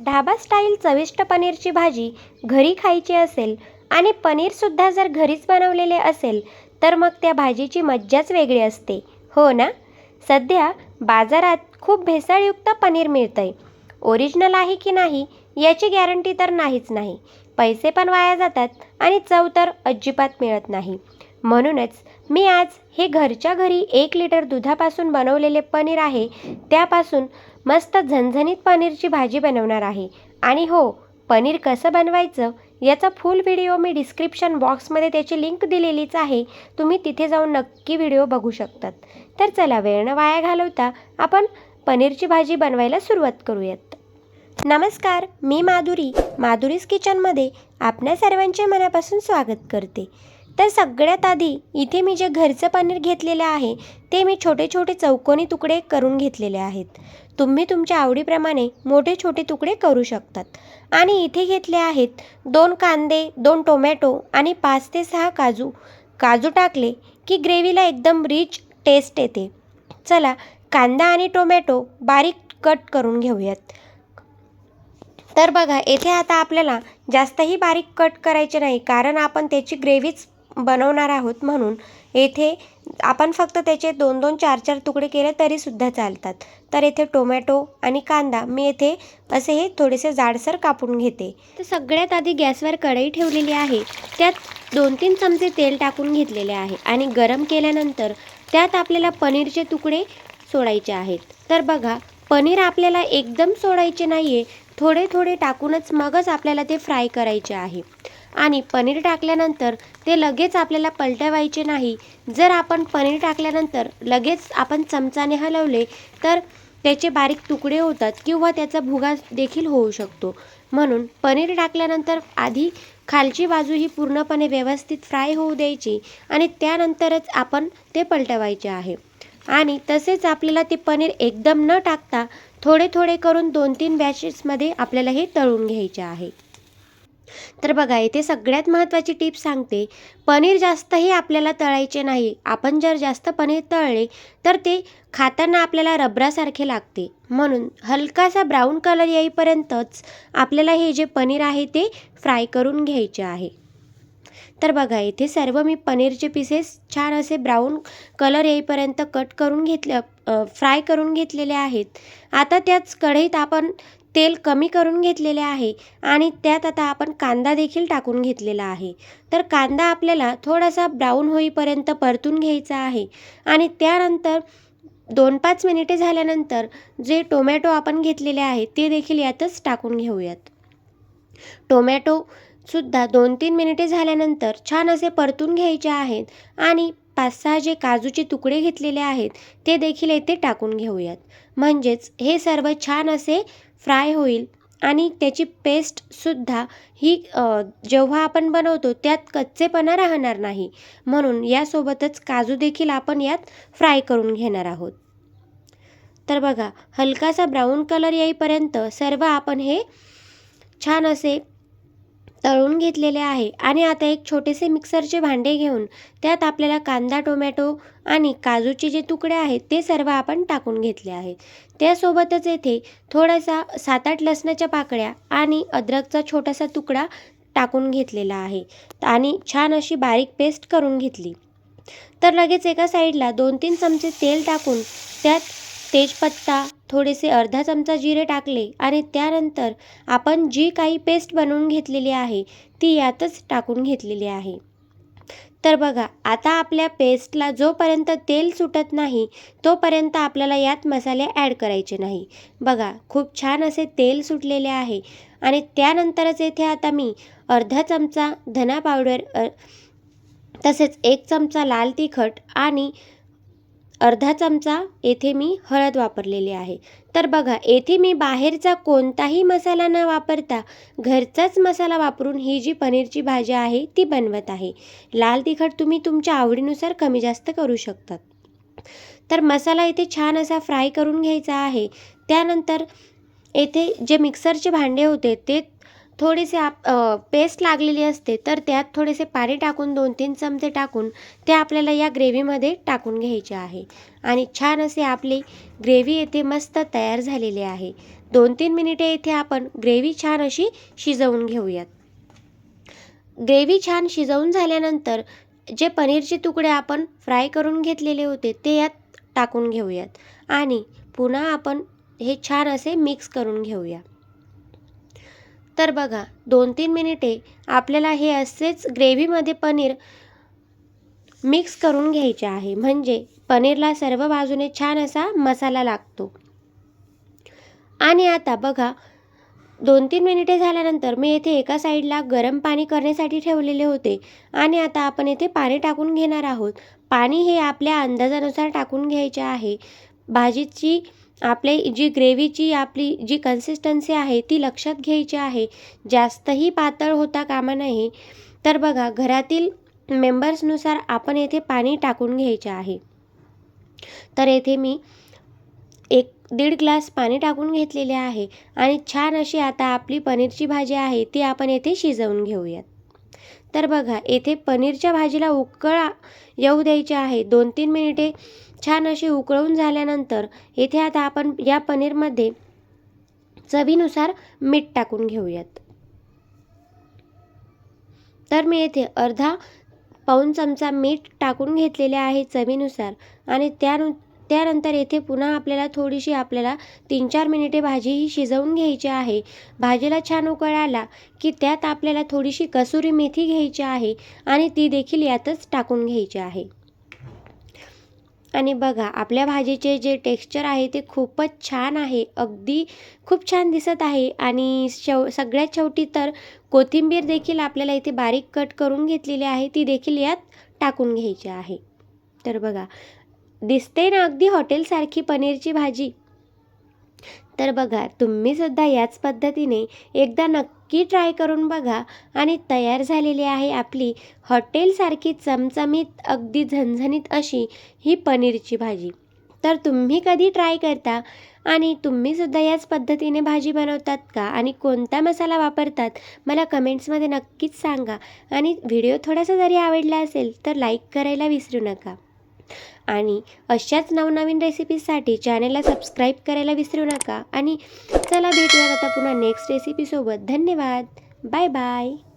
Dhaba style चविष्ट पनीरची भाजी घरी खायची असेल आणि पनीरसुद्धा जर घरीच बनवलेले असेल तर मग त्या भाजीची मज्जाच वेगळी असते, हो ना? सध्या बाजारात खूप भेसळयुक्त पनीर मिळतंय. ओरिजिनल आहे की नाही याची गॅरंटी तर नाहीच नाही. पैसे पण वाया जातात आणि चव तर अजिबात मिळत नाही. म्हणूनच मी आज हे घरच्या घरी 1 लिटर दुधापासून बनवलेले पनीर आहे त्यापासून मस्त झणझणीत पनीरची भाजी बनवणार आहे. आणि हो, पनीर कसं बनवायचं याचा फुल व्हिडिओ मी डिस्क्रिप्शन बॉक्समध्ये त्याची लिंक दिलेलीच आहे. तुम्ही तिथे जाऊन नक्की व्हिडिओ बघू शकतात. तर चला वेळ न वाया घालवता आपण पनीरची भाजी बनवायला सुरुवात करूयात. नमस्कार, मी माधुरीज किचनमध्ये आपणा सर्वांचे मनापासून स्वागत करते. तर सगळ्यात आधी इथे मी जे घरचं पनीर घेतलेलं आहे ते मी छोटे छोटे चौकोनी तुकडे करून घेतलेले आहेत. तुम्ही तुमच्या आवडीप्रमाणे मोठे छोटे तुकडे करू शकतात. आणि इथे घेतले आहेत 2 कांदे, 2 टोमॅटो आणि 5 ते 6 काजू टाकले की ग्रेव्हीला एकदम रिच टेस्ट येते. चला कांदा आणि टोमॅटो बारीक कट करून घेऊयात. तर बघा इथे आता आपल्याला जास्तही बारीक कट करायचे नाही, कारण आपण त्याची ग्रेव्हीच बनवणार आहोत. म्हणून येथे आपण फक्त त्याचे 2-2, 4-4 तुकडे केले तरीसुद्धा चालतात. तर येथे टोमॅटो आणि कांदा मी येथे असे हे थोडेसे जाडसर कापून घेते. तर सगळ्यात आधी गॅसवर कढई ठेवलेली आहे. त्यात 2-3 चमचे तेल टाकून घेतलेले आहे आणि गरम केल्यानंतर त्यात आपल्याला पनीरचे तुकडे सोडायचे आहेत. तर बघा, पनीर आपल्याला एकदम सोडायचे नाही आहे, थोडे थोडे टाकूनच मगच आपल्याला ते फ्राय करायचे आहे. आणि पनीर टाकल्यानंतर ते लगेच आपल्याला पलटवायचे नाही. जर आपण पनीर टाकल्यानंतर लगेच आपण चमचाने हलवले तर त्याचे बारीक तुकडे होतात किंवा त्याचा भुगा देखील होऊ शकतो. म्हणून पनीर टाकल्यानंतर आधी खालची बाजू ही पूर्णपणे व्यवस्थित फ्राय होऊ द्यायची आणि त्यानंतरच आपण ते पलटवायचे आहे. आणि तसेच आपल्याला ते पनीर एकदम न टाकता थोडे थोडे करून 2-3 बॅचेसमध्ये आपल्याला हे तळून घ्यायचे आहे. तर बघा इथे सगळ्यात महत्त्वाची टिप सांगते. पनीर जास्तही आपल्याला तळायचे नाही. आपण जर जास्त पनीर तळले तर ते खाताना आपल्याला रबरासारखे लागते. म्हणून हलकासा ब्राऊन कलर येईपर्यंतच आपल्याला हे जे पनीर आहे ते फ्राय करून घ्यायचे आहे. तर बघा इथे सर्व मी पनीरचे पीसेस छान असे ब्राऊन कलर येईपर्यंत फ्राय करून घेतलेले आहेत. आता त्याच कढईत आपण तेल कमी करून घेतलेले आहे आणि त्यात आता आपण कांदा देखील टाकून घेतलेला आहे. तर कांदा आपल्याला थोडासा ब्राऊन होईपर्यंत परतून घ्यायचा आहे आणि त्यानंतर 2-5 मिनिटे झाल्यानंतर जे टोमॅटो आपण घेतलेले आहे ते देखील यातच टाकून घेऊयात. टोमॅटोसुद्धा 2-3 मिनिटे झाल्यानंतर छान असे परतून घ्यायचे आहेत आणि 5-6 जे काजूचे तुकडे घेतलेले आहेत ते देखील येथे टाकून घेऊयात. म्हणजेच हे सर्व छान असे फ्राय होईल आणि त्याची पेस्टसुद्धा ही जेव्हा आपण बनवतो त्यात कच्चेपणा राहणार नाही. म्हणून यासोबतच काजू देखील आपण यात फ्राय करून घेणार आहोत. तर बघा हलकासा ब्राऊन कलर येईपर्यंत सर्व आपण हे छान असे तळून घेतलेले आहे. आणि आता एक छोटेसे मिक्सरचे भांडे घेऊन त्यात आपल्याला कांदा, टोमॅटो आणि काजूचे जे तुकडे आहेत ते सर्व आपण टाकून घेतले आहेत. त्यासोबतच येथे थोडासा 7-8 लसणाच्या पाकळ्या आणि अद्रकचा छोटासा तुकडा टाकून घेतलेला आहे आणि छान अशी बारीक पेस्ट करून घेतली. तर लगेच एका साईडला 2-3 चमचे तेल टाकून त्यात तेजपत्ता, थोडेसे अर्धा चमचा जिरे टाकले आणि त्यानंतर आपण जी काही पेस्ट बनवून घेतलेली आहे ती यातच टाकून घेतलेली आहे. तर बघा आता आपल्या पेस्टला जोपर्यंत तेल सुटत नाही तोपर्यंत आपल्याला यात मसाले ॲड करायचे नाही. बघा खूप छान असे तेल सुटलेले आहे आणि त्यानंतरच येथे आता मी अर्धा चमचा धना पावडर, तसेच 1 चमचा लाल तिखट आणि अर्धा चमचा येथे मी हळद वापरलेली आहे. तर बघा येथे मी बाहेरचा कोणताही मसाला न वापरता घरचाच मसाला वापरून ही जी पनीरची भाजी आहे ती बनवत आहे. लाल तिखट तुम्ही तुमच्या आवडीनुसार कमी जास्त करू शकतात. तर मसाला इथे छान असा फ्राय करून घ्यायचा आहे. त्यानंतर येथे जे मिक्सरचे भांडे होते ते थोडेसे पेस्ट लागलेली असते तर त्यात थोडेसे पाणी टाकून 2-3 चमचे टाकून ते आपल्याला या ग्रेव्हीमध्ये टाकून घ्यायचे आहे. आणि छान असे आपली ग्रेव्ही येथे मस्त तयार झालेली आहे. 2-3 मिनिटे इथे आपण ग्रेव्ही छान अशी शिजवून घेऊयात. ग्रेव्ही छान शिजवून झाल्यानंतर जे पनीरचे तुकडे आपण फ्राय करून घेतलेले होते ते यात टाकून घेऊयात आणि पुन्हा आपण हे छान असे मिक्स करून घेऊया. तर बघा 2-3 मिनिटे आपल्याला हे असेच ग्रेव्हीमध्ये पनीर मिक्स करून घ्यायचे आहे, म्हणजे पनीरला सर्व बाजूने छान असा मसाला लागतो. आणि आता बघा 2-3 मिनिटे झाल्यानंतर मी येथे एका साईडला गरम पाणी करण्यासाठी ठेवलेले होते आणि आता आपण येथे पाणी टाकून घेणार आहोत. पाणी हे आपल्या अंदाजानुसार टाकून घ्यायचे आहे. भाजीची आपली जी ग्रेव्हीची आपली जी कन्सिस्टन्सी आहे ती लक्षात घ्यायची आहे. जास्तही पातळ होता कामा नये. तर बघा घरातील मेंबर्सनुसार आपण येथे पाणी टाकून घ्यायचे आहे. तर येथे मी 1-1.5 ग्लास पाणी टाकून घेतलेले आहे आणि छान अशी आता आपली पनीरची भाजी आहे ती आपण येथे शिजवून घेऊयात. तर बघा येथे पनीरच्या भाजीला उकळ येऊ द्यायचे आहे. 2-3 मिनिटे छान अशी उकळून झाल्यानंतर येथे आता आपण या पनीरमध्ये चवीनुसार मीठ टाकून घेऊयात. तर मी येथे अर्धा पाऊण चमचा मीठ टाकून घेतलेले आहे चवीनुसार आणि त्यानंतर येथे पुन्हा आपल्याला 3-4 मिनिटे भाजी ही शिजवून घ्यायची आहे. भाजीला छान उकळ आला की त्यात आपल्याला थोडीशी कसुरी मेथी घ्यायची आहे आणि ती देखील यातच टाकून घ्यायची आहे. आणि बघा आपल्या भाजीचे जे टेक्स्चर आहे ते खूपच छान आहे. अगदी खूप छान दिसत आहे आणि सगळ्यात शेवटी तर कोथिंबीर देखील आपल्याला इथे बारीक कट करून घेतलेली आहे, ती देखील यात टाकून घ्यायची आहे. तर बघा दिसते ना अगदी हॉटेलसारखी पनीरची भाजी. तर बघा तुम्ही सुद्धा याच पद्धतीने एकदा नक्की ट्राय करून बघा आणि तयार झालेली आहे आपली हॉटेलसारखी चमचमीत अगदी झणझणीत अशी ही पनीरची भाजी. तर तुम्ही कधी ट्राय करता आणि तुम्ही सुद्धा याच पद्धतीने भाजी बनवतात का आणि कोणता मसाला वापरतात मला कमेंट्समध्ये नक्कीच सांगा. आणि व्हिडिओ थोडासा जरी आवडला असेल तर लाईक करायला विसरू नका आणि अशाच नवनवीन रेसिपीजसाठी चॅनलला सबस्क्राईब करायला विसरू नका. आणि चला भेटूयात आता पुन्हा नेक्स्ट रेसिपीसोबत. धन्यवाद. Bye bye.